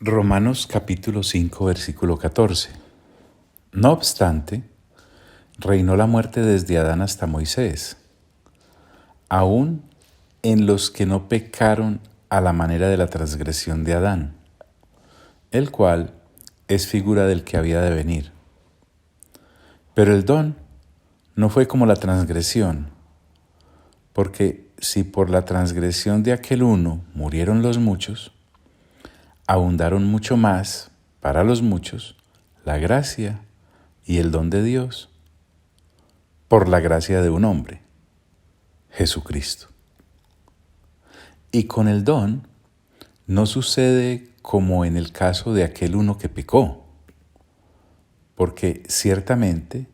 Romanos capítulo 5, versículo 14. No obstante, reinó la muerte desde Adán hasta Moisés, aún en los que no pecaron a la manera de la transgresión de Adán, el cual es figura del que había de venir. Pero el don no fue como la transgresión, porque si por la transgresión de aquel uno murieron los muchos, abundaron mucho más para los muchos la gracia y el don de Dios por la gracia de un hombre, Jesucristo. Y con el don no sucede como en el caso de aquel uno que pecó, porque ciertamente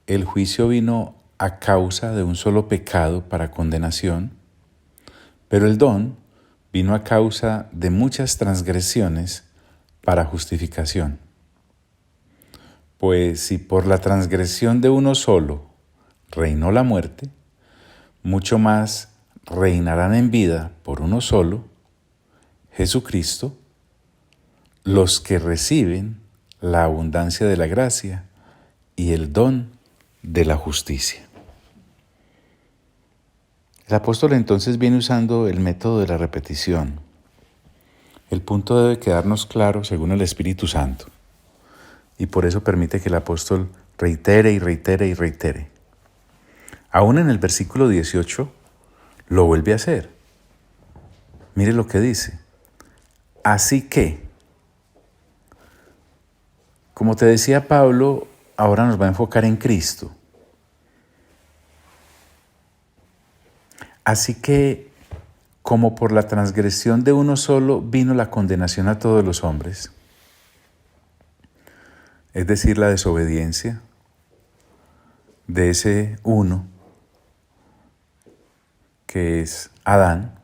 el juicio vino a causa de un solo pecado para condenación, pero el don vino a causa de muchas transgresiones para justificación. Pues si por la transgresión de uno solo reinó la muerte, mucho más reinarán en vida por uno solo, Jesucristo, los que reciben la abundancia de la gracia y el don de la justicia. El apóstol entonces viene usando el método de la repetición. El punto debe quedarnos claro según el Espíritu Santo, y por eso permite que el apóstol reitere y reitere y reitere. Aún en el versículo 18 lo vuelve a hacer. Mire lo que dice. Así que, como te decía Pablo, ahora nos va a enfocar en Cristo. Así que, como por la transgresión de uno solo vino la condenación a todos los hombres, es decir, la desobediencia de ese uno que es Adán,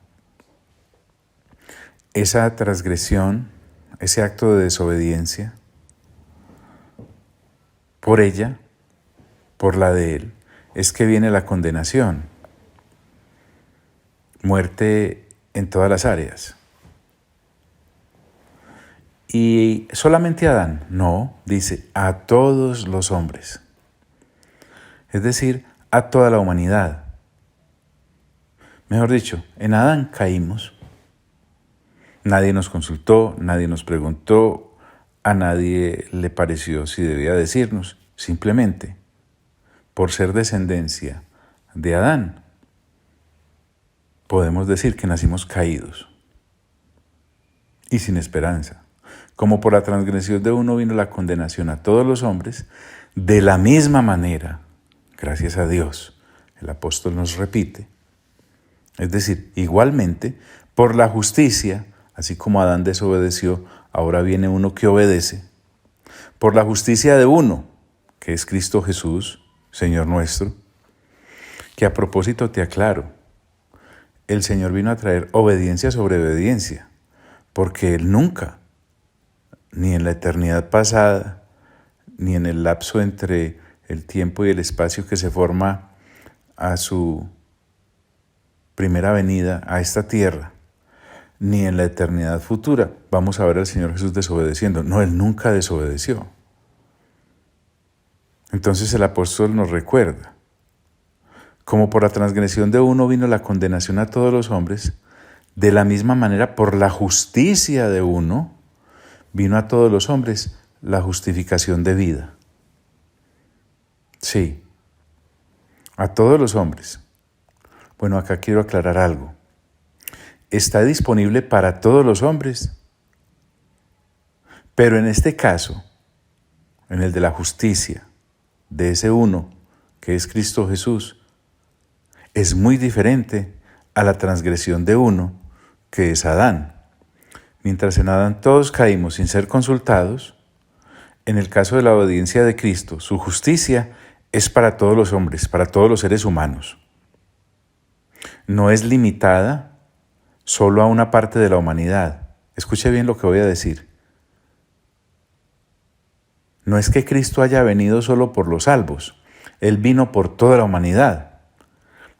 esa transgresión, ese acto de desobediencia, por ella, por la de él, es que viene la condenación. Muerte en todas las áreas. ¿Y solamente a Adán? No, dice a todos los hombres. Es decir, a toda la humanidad. Mejor dicho, en Adán caímos. Nadie nos consultó, nadie nos preguntó, a nadie le pareció si debía decirnos. Simplemente, por ser descendencia de Adán, podemos decir que nacimos caídos y sin esperanza. Como por la transgresión de uno vino la condenación a todos los hombres, de la misma manera, gracias a Dios, el apóstol nos repite, es decir, igualmente, por la justicia, así como Adán desobedeció, ahora viene uno que obedece, por la justicia de uno, que es Cristo Jesús, Señor nuestro, que a propósito te aclaro, el Señor vino a traer obediencia sobre obediencia, porque Él nunca, ni en la eternidad pasada, ni en el lapso entre el tiempo y el espacio que se forma a su primera venida a esta tierra, ni en la eternidad futura, vamos a ver al Señor Jesús desobedeciendo. No, Él nunca desobedeció. Entonces el apóstol nos recuerda, como por la transgresión de uno vino la condenación a todos los hombres, de la misma manera por la justicia de uno vino a todos los hombres la justificación de vida. Sí, a todos los hombres. Bueno, acá quiero aclarar algo. Está disponible para todos los hombres, pero en este caso, en el de la justicia, de ese uno que es Cristo Jesús, es muy diferente a la transgresión de uno que es Adán. Mientras en Adán todos caímos sin ser consultados, en el caso de la obediencia de Cristo, su justicia es para todos los hombres, para todos los seres humanos. No es limitada solo a una parte de la humanidad. Escuche bien lo que voy a decir. No es que Cristo haya venido solo por los salvos. Él vino por toda la humanidad.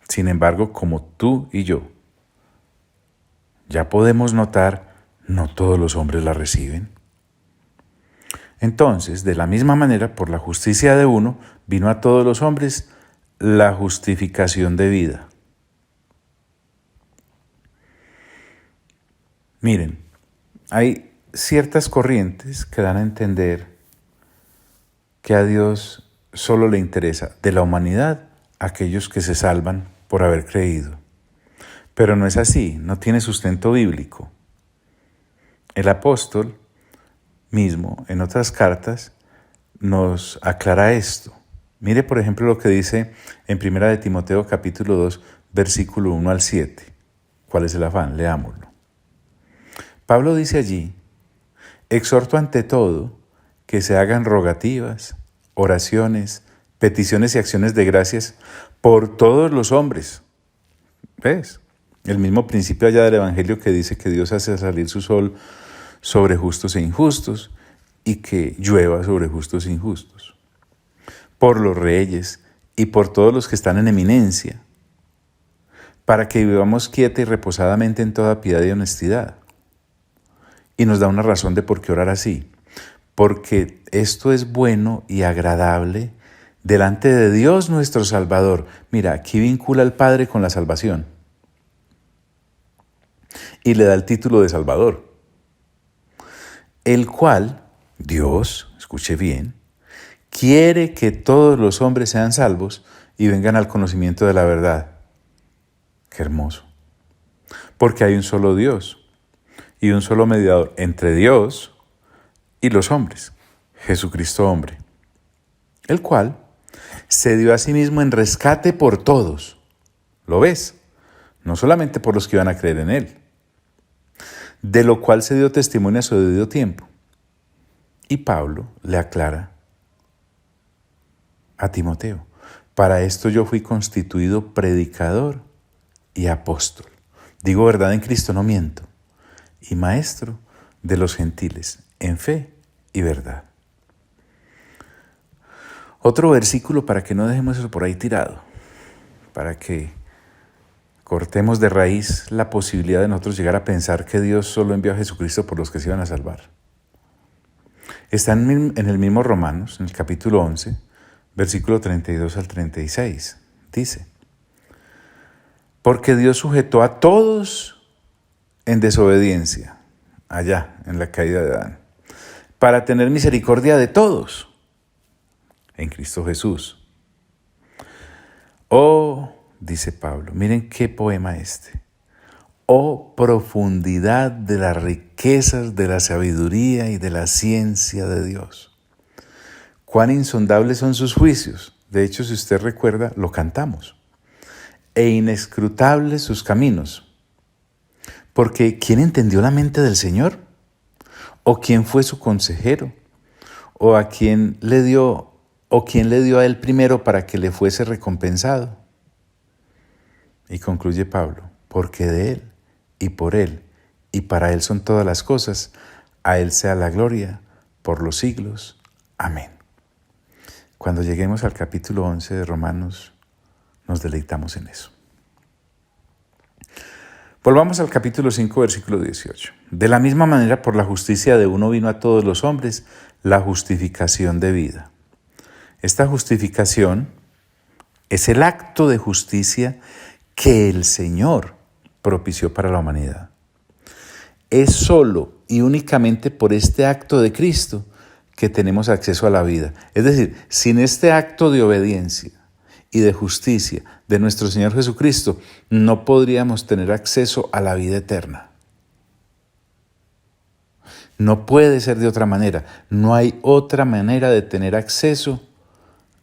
Sin embargo, como tú y yo ya podemos notar, no todos los hombres la reciben. Entonces, de la misma manera, por la justicia de uno, vino a todos los hombres la justificación de vida. Miren, hay ciertas corrientes que dan a entender que a Dios solo le interesa de la humanidad aquellos que se salvan por haber creído. Pero no es así, no tiene sustento bíblico. El apóstol mismo, en otras cartas, nos aclara esto. Mire, por ejemplo, lo que dice en 1 de Timoteo capítulo 2, versículo 1 al 7. ¿Cuál es el afán? Leámoslo. Pablo dice allí: exhorto ante todo que se hagan rogativas, oraciones, peticiones y acciones de gracias por todos los hombres. ¿Ves? El mismo principio allá del Evangelio que dice que Dios hace salir su sol sobre justos e injustos y que llueva sobre justos e injustos. Por los reyes y por todos los que están en eminencia, para que vivamos quieta y reposadamente en toda piedad y honestidad. Y nos da una razón de por qué orar así. Porque esto es bueno y agradable delante de Dios nuestro Salvador. Mira, aquí vincula al Padre con la salvación. Y le da el título de Salvador. El cual, Dios, escuche bien, quiere que todos los hombres sean salvos y vengan al conocimiento de la verdad. Qué hermoso. Porque hay un solo Dios y un solo mediador entre Dios y los hombres, Jesucristo hombre, el cual se dio a sí mismo en rescate por todos. ¿Lo ves? No solamente por los que iban a creer en él, de lo cual se dio testimonio a su debido tiempo. Y Pablo le aclara a Timoteo: para esto yo fui constituido predicador y apóstol. Digo verdad en Cristo, no miento. Y maestro de los gentiles en fe y verdad. Otro versículo para que no dejemos eso por ahí tirado, para que cortemos de raíz la posibilidad de nosotros llegar a pensar que Dios solo envió a Jesucristo por los que se iban a salvar. Está en el mismo Romanos, en el capítulo 11, versículo 32 al 36. Dice: porque Dios sujetó a todos en desobediencia, allá en la caída de Adán, para tener misericordia de todos, en Cristo Jesús. Oh, dice Pablo, miren qué poema este. Oh, profundidad de las riquezas de la sabiduría y de la ciencia de Dios. Cuán insondables son sus juicios. De hecho, si usted recuerda, lo cantamos. E inescrutables sus caminos. Porque ¿quién entendió la mente del Señor? ¿O quién fue su consejero? ¿O quién le dio a él primero para que le fuese recompensado? Y concluye Pablo: porque de él, y por él, y para él son todas las cosas, a él sea la gloria por los siglos. Amén. Cuando lleguemos al capítulo 11 de Romanos, nos deleitamos en eso. Volvamos al capítulo 5, versículo 18. De la misma manera, por la justicia de uno vino a todos los hombres la justificación de vida. Esta justificación es el acto de justicia que el Señor propició para la humanidad. Es solo y únicamente por este acto de Cristo que tenemos acceso a la vida. Es decir, sin este acto de obediencia y de justicia de nuestro Señor Jesucristo, no podríamos tener acceso a la vida eterna. No puede ser de otra manera. No hay otra manera de tener acceso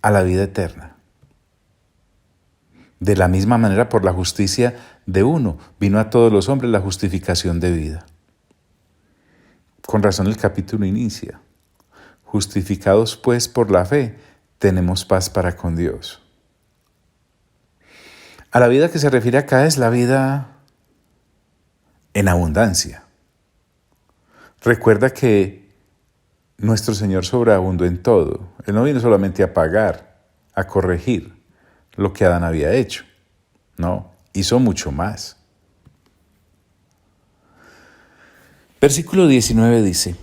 a la vida eterna. De la misma manera, por la justicia de uno, vino a todos los hombres la justificación de vida. Con razón el capítulo inicia: justificados pues por la fe, tenemos paz para con Dios. A la vida que se refiere acá es la vida en abundancia. Recuerda que nuestro Señor sobreabundó en todo. Él no vino solamente a pagar, a corregir lo que Adán había hecho. No, hizo mucho más. Versículo 19 dice,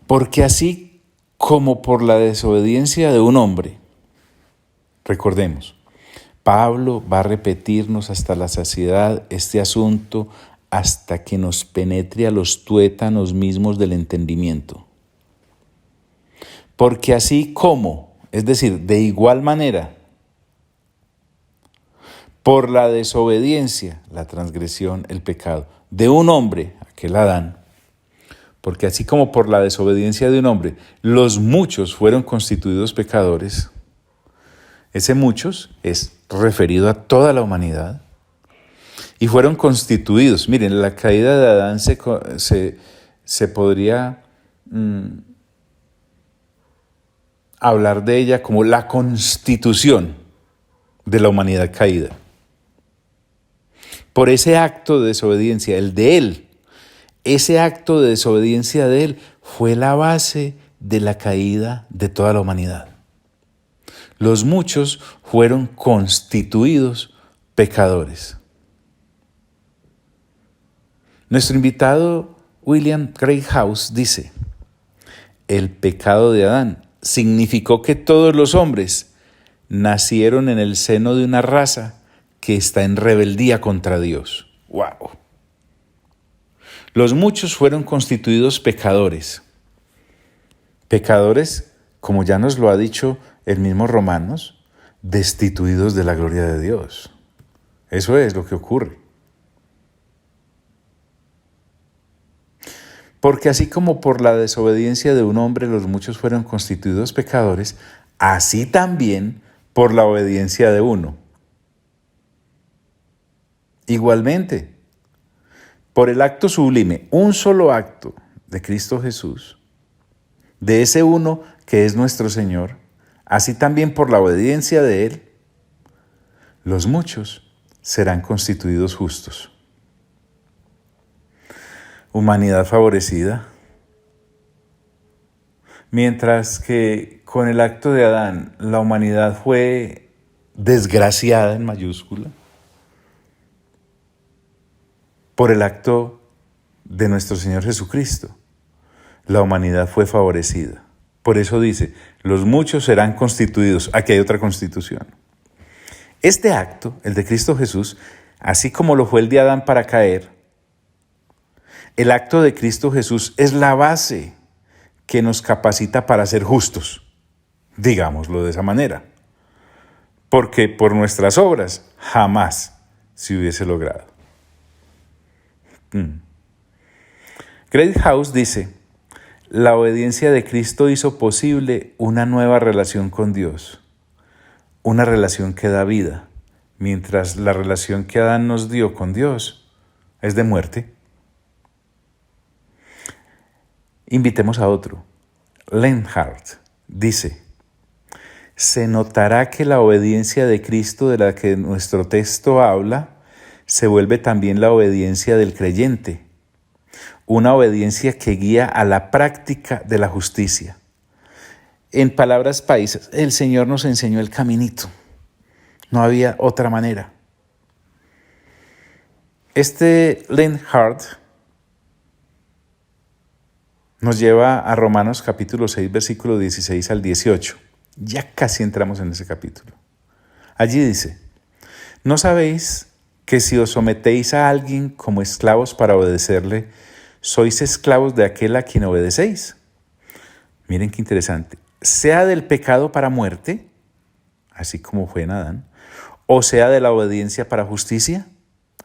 porque así como por la desobediencia de un hombre, recordemos, Pablo va a repetirnos hasta la saciedad este asunto hasta que nos penetre a los tuétanos mismos del entendimiento. Porque así como, es decir, de igual manera, por la desobediencia, la transgresión, el pecado, de un hombre, aquel Adán, porque así como por la desobediencia de un hombre, los muchos fueron constituidos pecadores, ese muchos es referido a toda la humanidad, y fueron constituidos. Miren, la caída de Adán se podría hablar de ella como la constitución de la humanidad caída. Por ese acto de desobediencia, el de él, ese acto de desobediencia de él fue la base de la caída de toda la humanidad. Los muchos fueron constituidos pecadores. Nuestro invitado William Greathouse dice, el pecado de Adán significó que todos los hombres nacieron en el seno de una raza que está en rebeldía contra Dios. ¡Wow! Los muchos fueron constituidos pecadores. Pecadores, como ya nos lo ha dicho el mismo Romanos, destituidos de la gloria de Dios. Eso es lo que ocurre. Porque así como por la desobediencia de un hombre los muchos fueron constituidos pecadores, así también por la obediencia de uno. Igualmente, por el acto sublime, un solo acto de Cristo Jesús, de ese uno que es nuestro Señor, así también por la obediencia de Él, los muchos serán constituidos justos. Humanidad favorecida. Mientras que con el acto de Adán la humanidad fue desgraciada en mayúscula, por el acto de nuestro Señor Jesucristo, la humanidad fue favorecida. Por eso dice, los muchos serán constituidos. Aquí hay otra constitución. Este acto, el de Cristo Jesús, así como lo fue el de Adán para caer, el acto de Cristo Jesús es la base que nos capacita para ser justos, digámoslo de esa manera, porque por nuestras obras jamás se hubiese logrado. Greathouse dice, la obediencia de Cristo hizo posible una nueva relación con Dios, una relación que da vida, mientras la relación que Adán nos dio con Dios es de muerte. Invitemos a otro. Lenhart dice, se notará que la obediencia de Cristo de la que nuestro texto habla se vuelve también la obediencia del creyente, una obediencia que guía a la práctica de la justicia. En palabras paisas, el Señor nos enseñó el caminito. No había otra manera. Este Lenhart nos lleva a Romanos capítulo 6, versículo 16 al 18. Ya casi entramos en ese capítulo. Allí dice, ¿no sabéis que si os sometéis a alguien como esclavos para obedecerle, sois esclavos de aquel a quien obedecéis? Miren qué interesante. Sea del pecado para muerte, así como fue en Adán, o sea de la obediencia para justicia,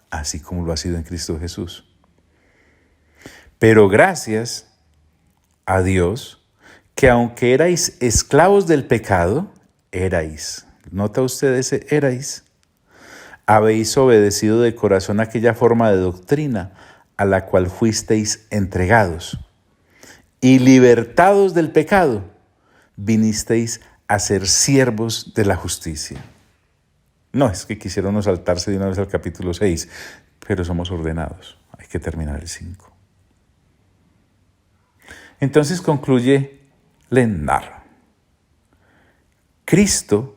así como lo ha sido en Cristo Jesús. Pero gracias a Dios, que aunque erais esclavos del pecado, nota usted ese erais, habéis obedecido de corazón aquella forma de doctrina a la cual fuisteis entregados, y libertados del pecado, vinisteis a ser siervos de la justicia. No, es que quisieron no saltarse de una vez al capítulo 6, pero somos ordenados, hay que terminar el 5. Entonces concluye Lenhart. Cristo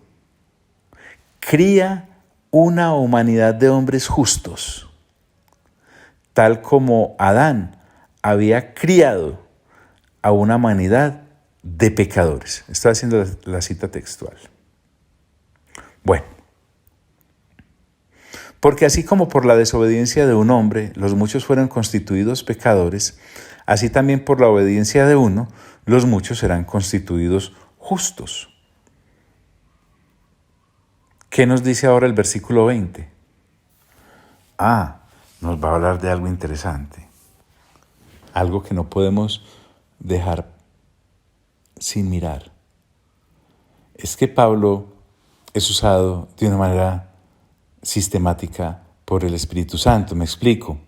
cría una humanidad de hombres justos, tal como Adán había criado a una humanidad de pecadores. Estoy haciendo la cita textual. Bueno, porque así como por la desobediencia de un hombre los muchos fueron constituidos pecadores, así también por la obediencia de uno los muchos serán constituidos justos. ¿Qué nos dice ahora el versículo 20? Nos va a hablar de algo interesante, algo que no podemos dejar sin mirar. Es que Pablo es usado de una manera sistemática por el Espíritu Santo. Me explico.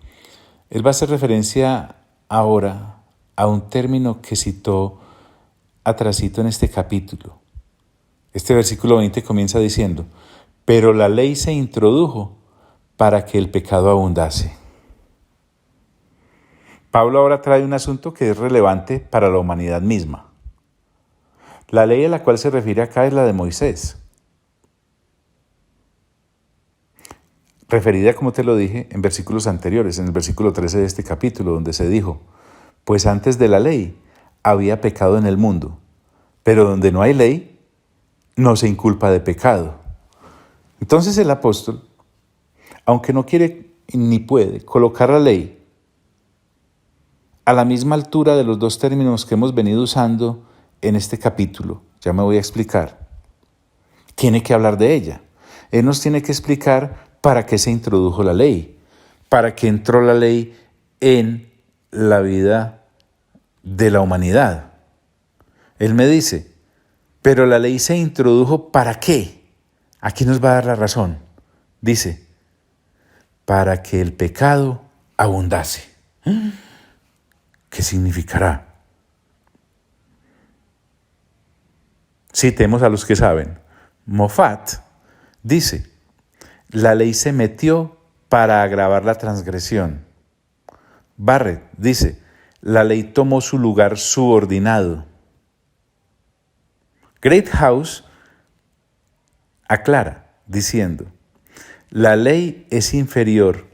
Él va a hacer referencia ahora a un término que citó atrasito en este capítulo. Este versículo 20 comienza diciendo: pero la ley se introdujo para que el pecado abundase. Pablo ahora trae un asunto que es relevante para la humanidad misma. La ley a la cual se refiere acá es la de Moisés. Referida, como te lo dije, en versículos anteriores, en el versículo 13 de este capítulo, donde se dijo: pues antes de la ley había pecado en el mundo, pero donde no hay ley, no se inculpa de pecado. Entonces el apóstol, aunque no quiere ni puede colocar la ley a la misma altura de los dos términos que hemos venido usando en este capítulo, ya me voy a explicar, tiene que hablar de ella. Él nos tiene que explicar para qué se introdujo la ley, para qué entró la ley en la vida de la humanidad. Él me dice, pero la ley se introdujo ¿para qué? Aquí nos va a dar la razón. Dice, para que el pecado abundase. ¿Qué significará? Citemos a los que saben. Moffat dice, la ley se metió para agravar la transgresión. Barrett dice, la ley tomó su lugar subordinado. Greathouse aclara diciendo, la ley es inferior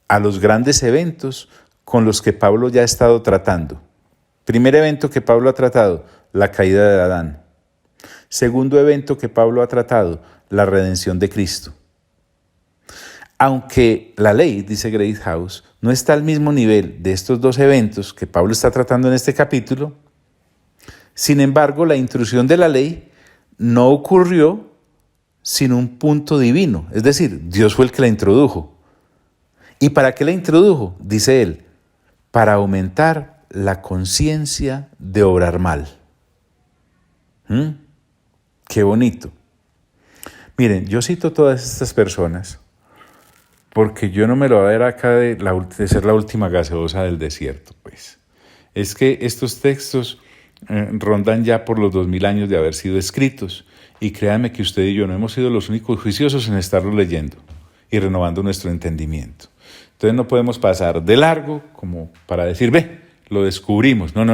a los grandes eventos con los que Pablo ya ha estado tratando. Primer evento que Pablo ha tratado, la caída de Adán. Segundo evento que Pablo ha tratado, la redención de Cristo. Aunque la ley, dice Greathouse, no está al mismo nivel de estos dos eventos que Pablo está tratando en este capítulo, sin embargo, la intrusión de la ley no ocurrió sin un punto divino. Es decir, Dios fue el que la introdujo. ¿Y para qué la introdujo? Dice él, para aumentar la conciencia de obrar mal. Qué bonito. Miren, yo cito todas estas personas porque yo no me lo voy a ver acá de ser la última gaseosa del desierto, pues. Es que estos textos rondan ya por los 2000 años de haber sido escritos. Y créanme que usted y yo no hemos sido los únicos juiciosos en estarlos leyendo y renovando nuestro entendimiento. Entonces no podemos pasar de largo como para decir, ve, lo descubrimos. No.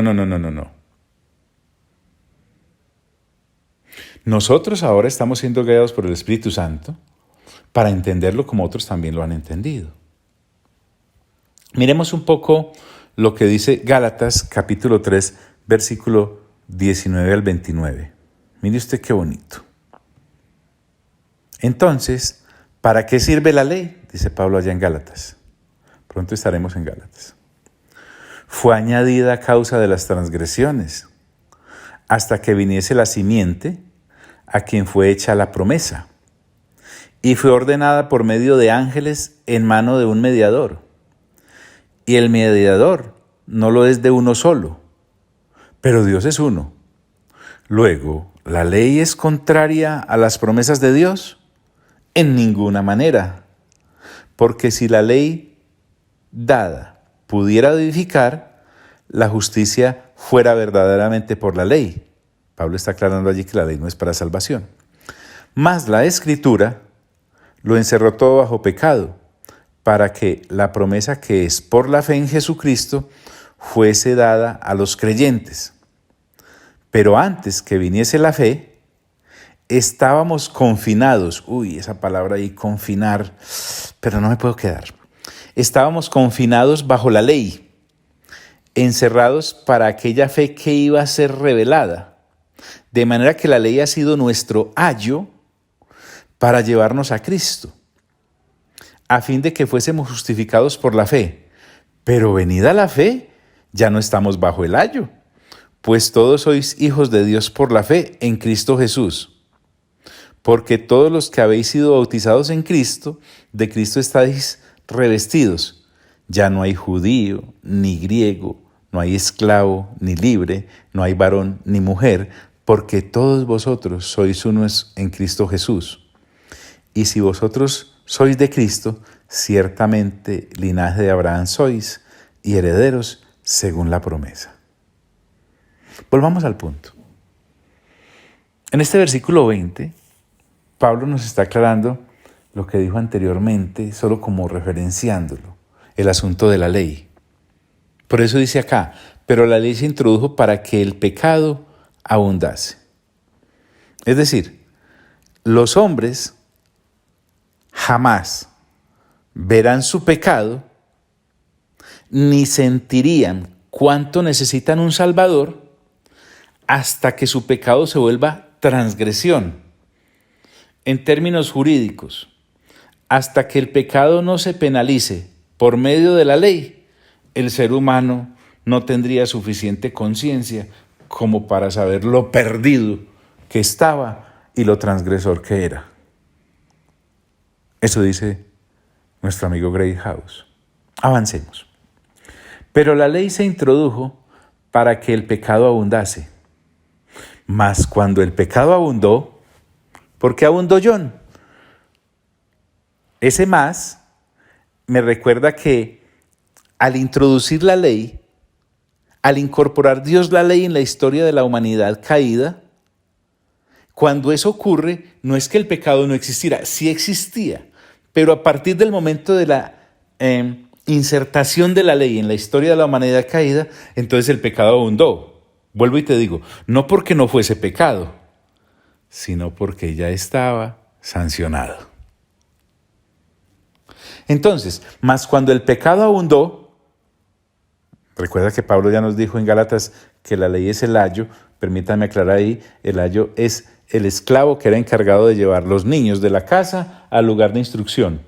Nosotros ahora estamos siendo guiados por el Espíritu Santo para entenderlo como otros también lo han entendido. Miremos un poco lo que dice Gálatas capítulo 3, versículo 19 al 29. Mire usted qué bonito. Entonces, ¿para qué sirve la ley? Dice Pablo allá en Gálatas. Pronto estaremos en Gálatas. Fue añadida a causa de las transgresiones, hasta que viniese la simiente a quien fue hecha la promesa, y fue ordenada por medio de ángeles en mano de un mediador. Y el mediador no lo es de uno solo, pero Dios es uno. Luego, ¿la ley es contraria a las promesas de Dios? En ninguna manera, porque si la ley dada pudiera edificar, la justicia fuera verdaderamente por la ley. Pablo está aclarando allí que la ley no es para salvación. Mas la Escritura lo encerró todo bajo pecado, para que la promesa que es por la fe en Jesucristo fuese dada a los creyentes. Pero antes que viniese la fe, estábamos confinados. Esa palabra ahí, confinar, pero no me puedo quedar. Estábamos confinados bajo la ley, encerrados para aquella fe que iba a ser revelada. De manera que la ley ha sido nuestro ayo para llevarnos a Cristo, a fin de que fuésemos justificados por la fe. Pero venida la fe, ya no estamos bajo el ayo, pues todos sois hijos de Dios por la fe en Cristo Jesús. Porque todos los que habéis sido bautizados en Cristo, de Cristo estáis revestidos. Ya no hay judío, ni griego, no hay esclavo, ni libre, no hay varón, ni mujer, porque todos vosotros sois unos en Cristo Jesús. Y si vosotros sois de Cristo, ciertamente linaje de Abraham sois, y herederos según la promesa. Volvamos al punto. En este versículo 20, Pablo nos está aclarando lo que dijo anteriormente, solo como referenciándolo, el asunto de la ley. Por eso dice acá, pero la ley se introdujo para que el pecado abundase. Es decir, los hombres jamás verán su pecado ni sentirían cuánto necesitan un Salvador hasta que su pecado se vuelva transgresión. En términos jurídicos, hasta que el pecado no se penalice por medio de la ley, el ser humano no tendría suficiente conciencia como para saber lo perdido que estaba y lo transgresor que era. Eso dice nuestro amigo Greathouse. Avancemos. Pero la ley se introdujo para que el pecado abundase. Mas cuando el pecado abundó, ¿por qué abundó John? Ese más me recuerda que al introducir la ley, al incorporar Dios la ley en la historia de la humanidad caída, cuando eso ocurre, no es que el pecado no existiera, sí existía, pero a partir del momento de la insertación de la ley en la historia de la humanidad caída, entonces el pecado abundó. Vuelvo y te digo, no porque no fuese pecado, sino porque ya estaba sancionado. Entonces, mas cuando el pecado abundó, recuerda que Pablo ya nos dijo en Gálatas que la ley es el ayo, permítanme aclarar ahí, el ayo es el esclavo que era encargado de llevar los niños de la casa al lugar de instrucción.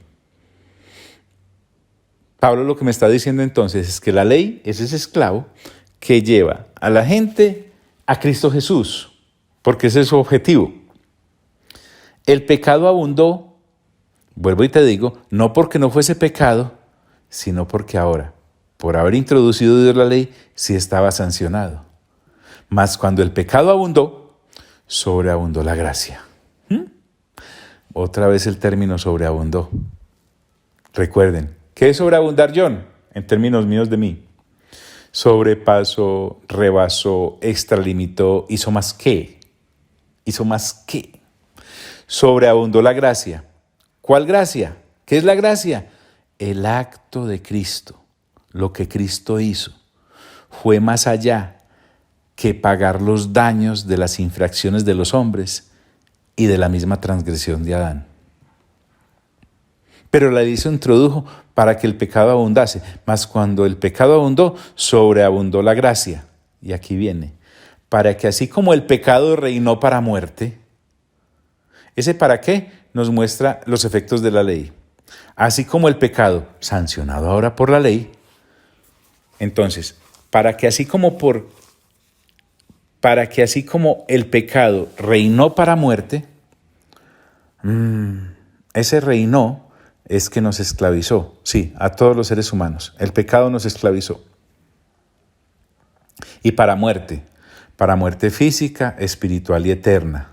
Pablo lo que me está diciendo entonces es que la ley es ese esclavo que lleva a la gente a Cristo Jesús, porque ese es su objetivo. El pecado abundó, vuelvo y te digo, no porque no fuese pecado, sino porque ahora, por haber introducido Dios la ley, sí estaba sancionado. Mas cuando el pecado abundó, sobreabundó la gracia. Otra vez el término sobreabundó. Recuerden, ¿qué es sobreabundar, John? En términos míos de mí. Sobrepasó, rebasó, extralimitó, hizo más que. Hizo más que. Sobreabundó la gracia. ¿Cuál gracia? ¿Qué es la gracia? El acto de Cristo, lo que Cristo hizo, fue más allá que pagar los daños de las infracciones de los hombres y de la misma transgresión de Adán. Pero la ley se introdujo para que el pecado abundase, mas cuando el pecado abundó, sobreabundó la gracia. Y aquí viene, para que así como el pecado reinó para muerte, ¿ese para qué? Nos muestra los efectos de la ley. Así como el pecado, sancionado ahora por la ley, entonces, para que así como el pecado reinó para muerte, ese reinó es que nos esclavizó, sí, a todos los seres humanos. El pecado nos esclavizó. Y para muerte física, espiritual y eterna.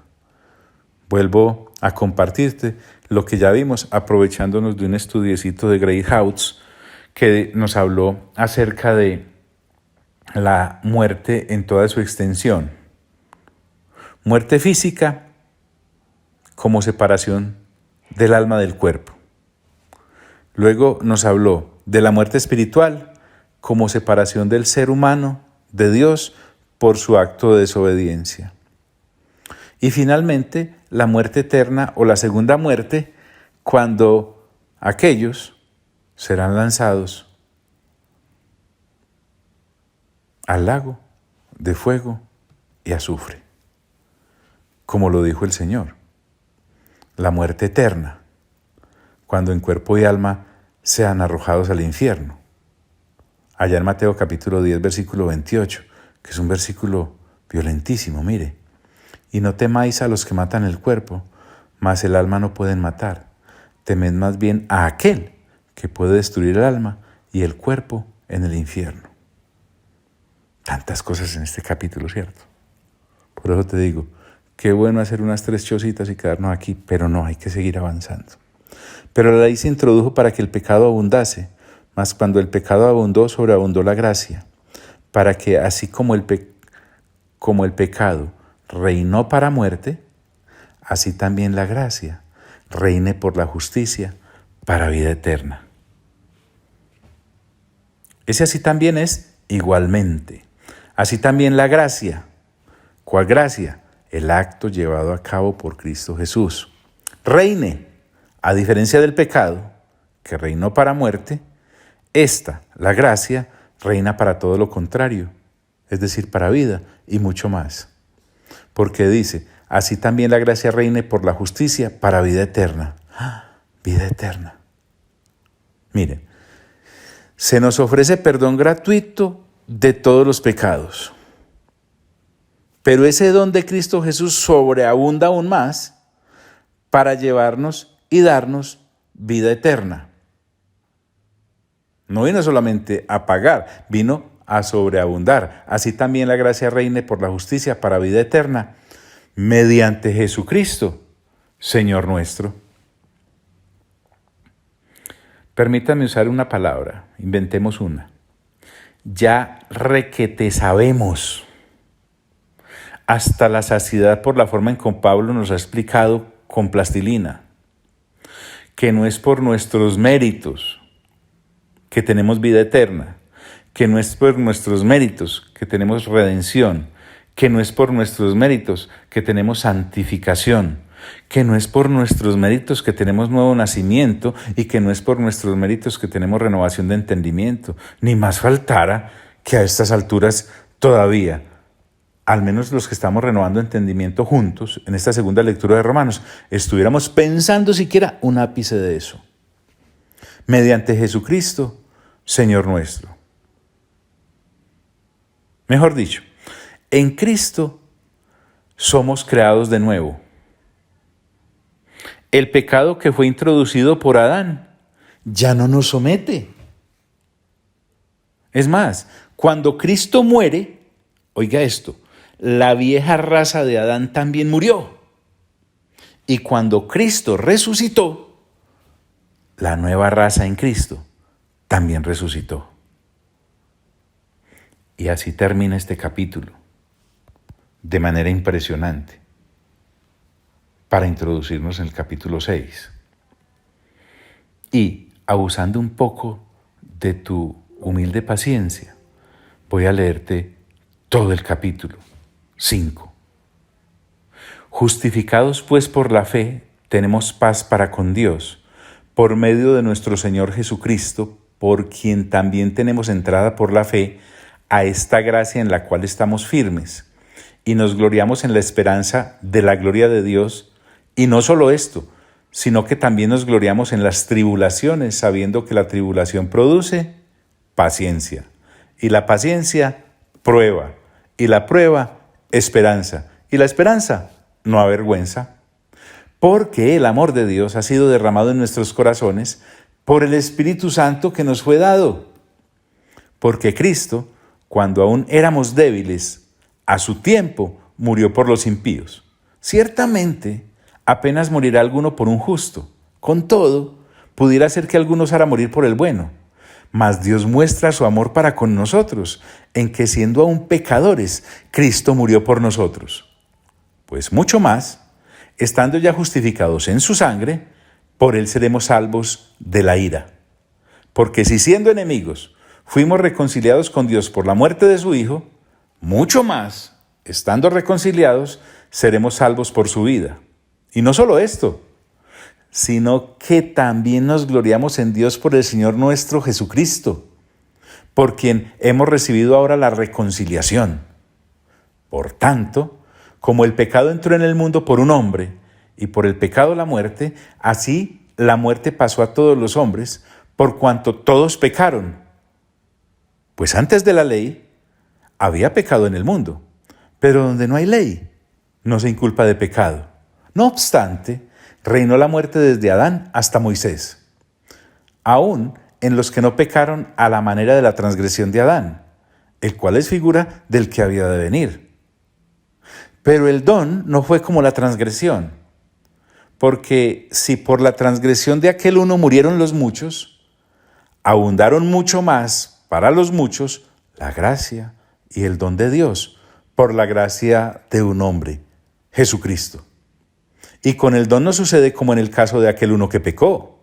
Vuelvo a compartirte lo que ya vimos, aprovechándonos de un estudiecito de Greathouse que nos habló acerca de la muerte en toda su extensión. Muerte física como separación del alma del cuerpo. Luego nos habló de la muerte espiritual como separación del ser humano de Dios por su acto de desobediencia. Y finalmente, la muerte eterna o la segunda muerte, cuando aquellos serán lanzados al lago de fuego y azufre, como lo dijo el Señor, la muerte eterna, cuando en cuerpo y alma sean arrojados al infierno. Allá en Mateo capítulo 10, versículo 28, que es un versículo violentísimo, mire. Y no temáis a los que matan el cuerpo, mas el alma no pueden matar. Temed más bien a aquel que puede destruir el alma y el cuerpo en el infierno. Tantas cosas en este capítulo, ¿cierto? Por eso te digo, qué bueno hacer unas 3 chocitas y quedarnos aquí, pero no, hay que seguir avanzando. Pero la ley se introdujo para que el pecado abundase, mas cuando el pecado abundó, sobreabundó la gracia, para que así como el pecado reinó para muerte, así también la gracia reine por la justicia para vida eterna. Ese así también es igualmente. Así también la gracia. ¿Cuál gracia? El acto llevado a cabo por Cristo Jesús. Reine, a diferencia del pecado, que reinó para muerte, la gracia, reina para todo lo contrario, es decir, para vida y mucho más. Porque dice, así también la gracia reine por la justicia para vida eterna. Vida eterna. Miren, se nos ofrece perdón gratuito de todos los pecados. Pero ese don de Cristo Jesús sobreabunda aún más para llevarnos y darnos vida eterna. No vino solamente a pagar, vino a sobreabundar. Así también la gracia reine por la justicia para vida eterna, mediante Jesucristo, Señor nuestro. Permítanme usar una palabra, inventemos una. Ya requete sabemos, hasta la saciedad por la forma en que Pablo nos ha explicado con plastilina, que no es por nuestros méritos que tenemos vida eterna, que no es por nuestros méritos que tenemos redención, que no es por nuestros méritos que tenemos santificación, que no es por nuestros méritos que tenemos nuevo nacimiento y que no es por nuestros méritos que tenemos renovación de entendimiento. Ni más faltara que a estas alturas todavía, al menos los que estamos renovando entendimiento juntos, en esta segunda lectura de Romanos, estuviéramos pensando siquiera un ápice de eso. Mediante Jesucristo, Señor nuestro. Mejor dicho, en Cristo somos creados de nuevo. El pecado que fue introducido por Adán ya no nos somete. Es más, cuando Cristo muere, oiga esto, la vieja raza de Adán también murió. Y cuando Cristo resucitó, la nueva raza en Cristo también resucitó. Y así termina este capítulo, de manera impresionante, para introducirnos en el capítulo 6. Y, abusando un poco de tu humilde paciencia, voy a leerte todo el capítulo 5. Justificados pues por la fe, tenemos paz para con Dios, por medio de nuestro Señor Jesucristo, por quien también tenemos entrada por la fe a esta gracia en la cual estamos firmes, y nos gloriamos en la esperanza de la gloria de Dios. Y no solo esto, sino que también nos gloriamos en las tribulaciones, sabiendo que la tribulación produce paciencia, y la paciencia, prueba, y la prueba, esperanza, y la esperanza, no avergüenza, porque el amor de Dios ha sido derramado en nuestros corazones por el Espíritu Santo que nos fue dado. Porque Cristo, cuando aún éramos débiles, a su tiempo murió por los impíos. Ciertamente, apenas morirá alguno por un justo. Con todo, pudiera ser que alguno osara morir por el bueno. Mas Dios muestra su amor para con nosotros, en que siendo aún pecadores, Cristo murió por nosotros. Pues mucho más, estando ya justificados en su sangre, por él seremos salvos de la ira. Porque si siendo enemigos fuimos reconciliados con Dios por la muerte de su Hijo, mucho más, estando reconciliados, seremos salvos por su vida. Y no solo esto, sino que también nos gloriamos en Dios por el Señor nuestro Jesucristo, por quien hemos recibido ahora la reconciliación. Por tanto, como el pecado entró en el mundo por un hombre, y por el pecado la muerte, así la muerte pasó a todos los hombres, por cuanto todos pecaron. Pues antes de la ley había pecado en el mundo, pero donde no hay ley, no se inculpa de pecado. No obstante, reinó la muerte desde Adán hasta Moisés, aún en los que no pecaron a la manera de la transgresión de Adán, el cual es figura del que había de venir. Pero el don no fue como la transgresión, porque si por la transgresión de aquel uno murieron los muchos, abundaron mucho más para los muchos la gracia y el don de Dios por la gracia de un hombre, Jesucristo. Y con el don no sucede como en el caso de aquel uno que pecó,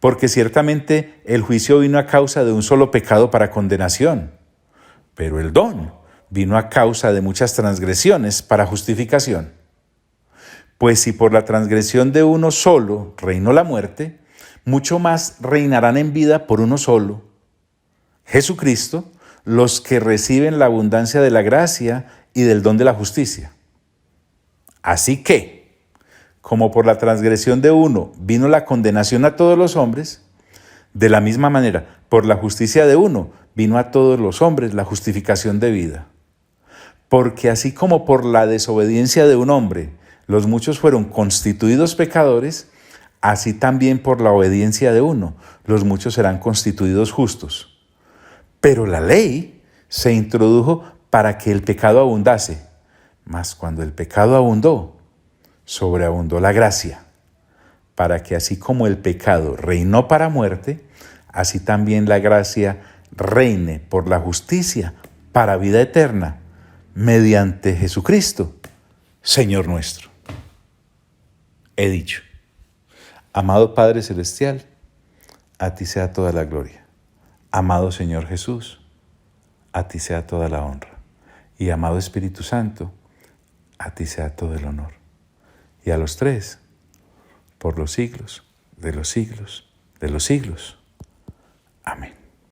porque ciertamente el juicio vino a causa de un solo pecado para condenación, pero el don vino a causa de muchas transgresiones para justificación. Pues si por la transgresión de uno solo reinó la muerte, mucho más reinarán en vida por uno solo, Jesucristo, los que reciben la abundancia de la gracia y del don de la justicia. Así que, como por la transgresión de uno vino la condenación a todos los hombres, de la misma manera, por la justicia de uno vino a todos los hombres la justificación de vida. Porque así como por la desobediencia de un hombre los muchos fueron constituidos pecadores, así también por la obediencia de uno los muchos serán constituidos justos. Pero la ley se introdujo para que el pecado abundase, mas cuando el pecado abundó, sobreabundó la gracia, para que así como el pecado reinó para muerte, así también la gracia reine por la justicia para vida eterna, mediante Jesucristo, Señor nuestro. He dicho, amado Padre Celestial, a ti sea toda la gloria. Amado Señor Jesús, a ti sea toda la honra. Y amado Espíritu Santo, a ti sea todo el honor. Y a los tres, por los siglos de los siglos de los siglos. Amén.